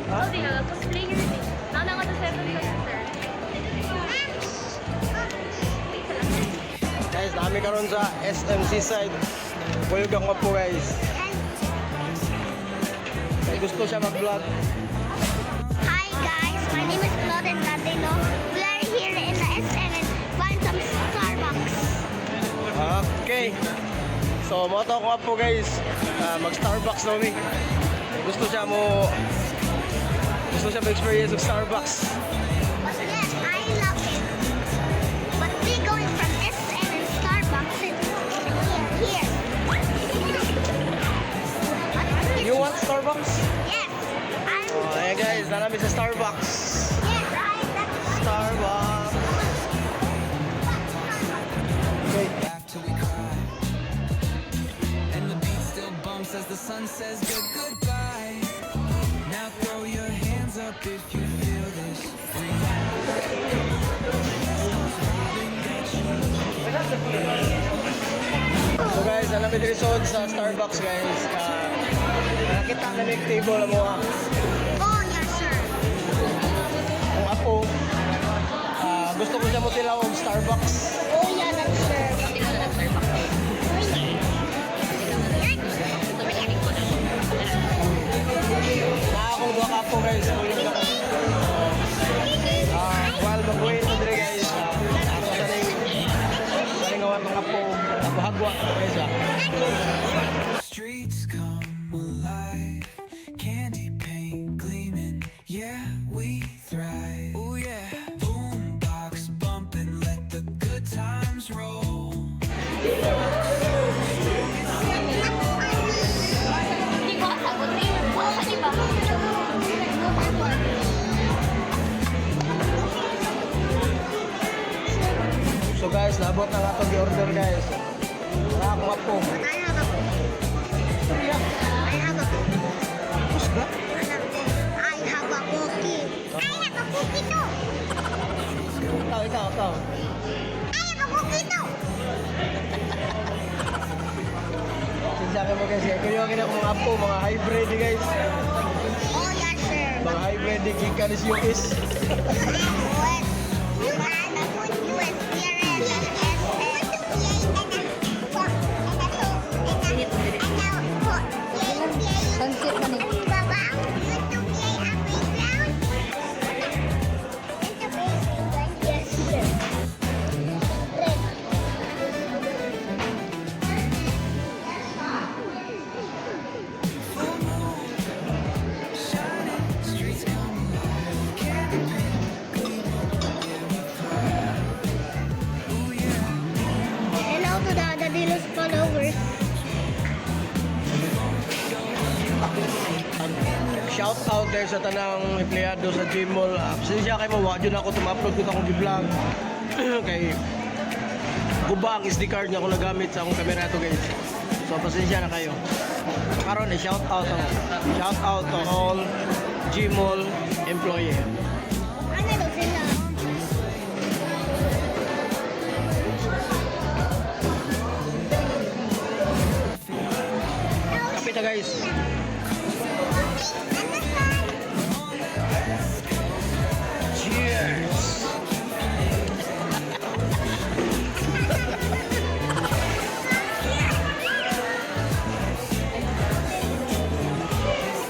Oh, di na. Cosplayer din. Nauna ka sa 7 sa sir. Guys, dami karon sa SMC side. Welcome ka po guys. Kaya gusto siya mag-vlog. Hi guys, my name is Claudine Latino. We are here in the SM and find some Starbucks. Okay. So, moto ko nga po guys. Mag-Starbucks na kami. Gusto siya ma-experience ng Starbucks. Yes, I love it. But we going from SM and Starbucks and here. You want Starbucks? Yes, Oh, ayan guys, namin sa Starbucks. yes, Starbucks. Okay. Laugh till we cry, and the beat still bumps as the sun says goodbye. Now throw your hands up if you feel this free. So guys, alam mo resort sa Starbucks guys. Nakita na may table mo Oh, yes, sir. Kung ako, gusto ko siya mo tilaw og Starbucks. Oh, yeah, that's sir. Na akong duha ka po guys. While mag-wait na dire guys. Ako sa ning ngawan mga po. Nabahagwa guys Streets come alive, candy paint gleaming. Yeah, we thrive. Oh yeah, boombox bumping, let the good times roll. Hindi ko kasagot eh. Wala ka ba? So guys, nabot na nga itong order guys. Wala akong apo. I have a I have a Kusga? I have a cookie. I have a cookie too. Ikaw. I have a cookie too. Sinsakin mo guys, kaya yung mga apo, mga hybrid guys. Oh yes sir. Mga hybrid, gikan is US. What? You had a good US Sunset man eh. Yes, sir. Red. Shining streets come alive, candy paint gleaming. Yeah, we thrive. Oh yeah. Hello to the Dilos followers. Shout out there sa tanang empleyado sa Gmall. Pasensya kayo mo, wadyo na ako tum-upload ko akong vlog. Kay guba ang SD card niya ako nagamit sa akong camera to guys. So pasensya na kayo. Karon shout out to all Gmall employee. Ano daw sila? Kapit na guys. Cheers.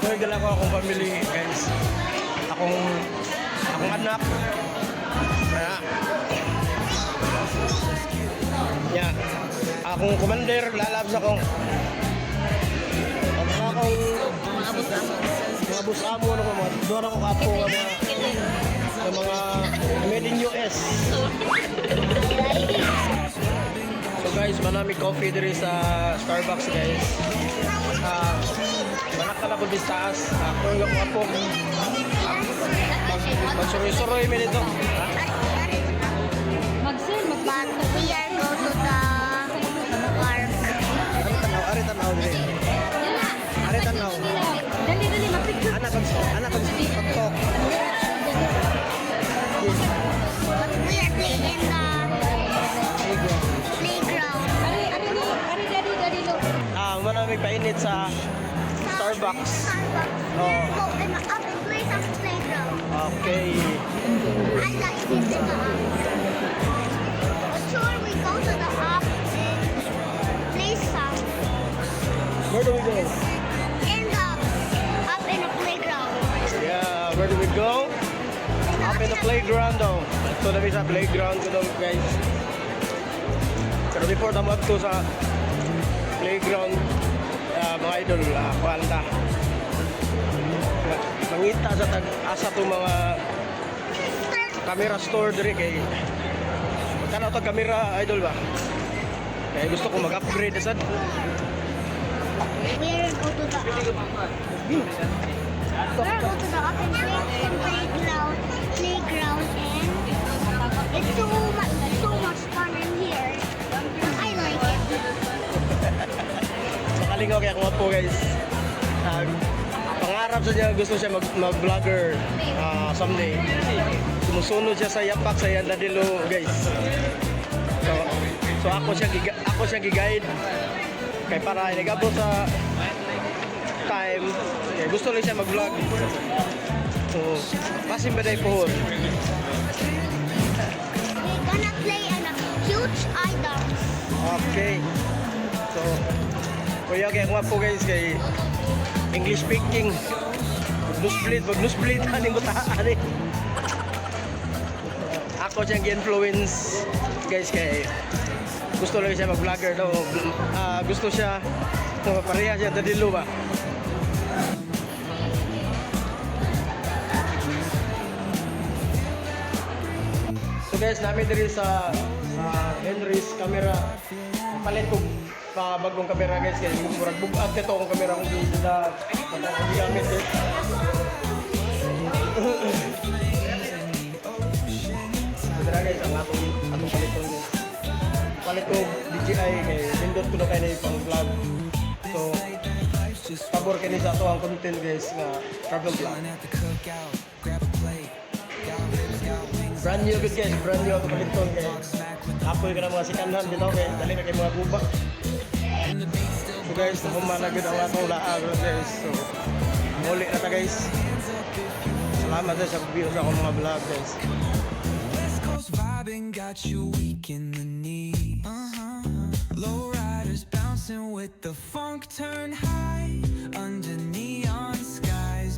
Nagdala ko akong family guys. Akong anak. Kaya. Yeah. Akong commander, lalabs akong mga bus amo ano ko mga doon ako kapo ng mga made in US. So guys, manami coffee diri sa Starbucks guys. Manak ka na po bis taas. Ako yung kapo. Magsuroy-suroy mi dito. Mag-sell, But we are go to the park. Ari tanaw diri. Ari tanaw. Dali, mapicture. Anak kan TikTok. But we are playing in the playground. Ari, dali, look. Manami painit sa Starbucks. Starbucks. Oh. Go and up and play some Okay. I like this in the up. But sure, we go to the up and play some Where do we go? in the up in the playground. Yeah, where do we go? Up in the playground daw. Ito na sa playground ko daw guys. Pero before na to sa playground, mga idol, kuwanta. Mangita sa asa to mga camera store diri kay kana to camera idol ba? Kaya gusto ko mag-upgrade sad. We'll go to the up. We'll go to the up and play some playground and it's so much fun in here. I like it. Makalingaw kaya kuha po guys. Pangarap sa niya gusto siya mag-vlogger someday. Sumusunod siya sa yapak sa Yandadilo guys. So ako siya gi-guide kay para nagabot sa time kay gusto lang siya mag-vlog. So pasin ba day po? We're gonna play on a huge idol. Okay. So kuya kaya kuha po guys kay English speaking. Mag-split aning butaan eh. Ako siyang gi-influence guys kay gusto lang siya mag-vlogger daw. Gusto siya pareha siya dadilo ba. So guys, namin diri sa Henry's camera. Palit ko bagong camera guys kaya murag bugat ito ang camera kong gila gamit eh. So tara guys, ang atong paliton guys. Palit ko DJI kay pindot ko na kayo na pang vlog. So pabor kayo sa ato ang content guys nga travel vlog. Brand new good guys, brand new atong paliton guys. Apoy ka na mga sikanhan dito kay dali na kay mga guba. So guys, humanagod ang atong laag guys. So muli na ta guys. Salamat sa pag-view sa akong mga vlog guys. West Coast vibing got you weak in the knee. Low riders bouncing with the funk turn high under neon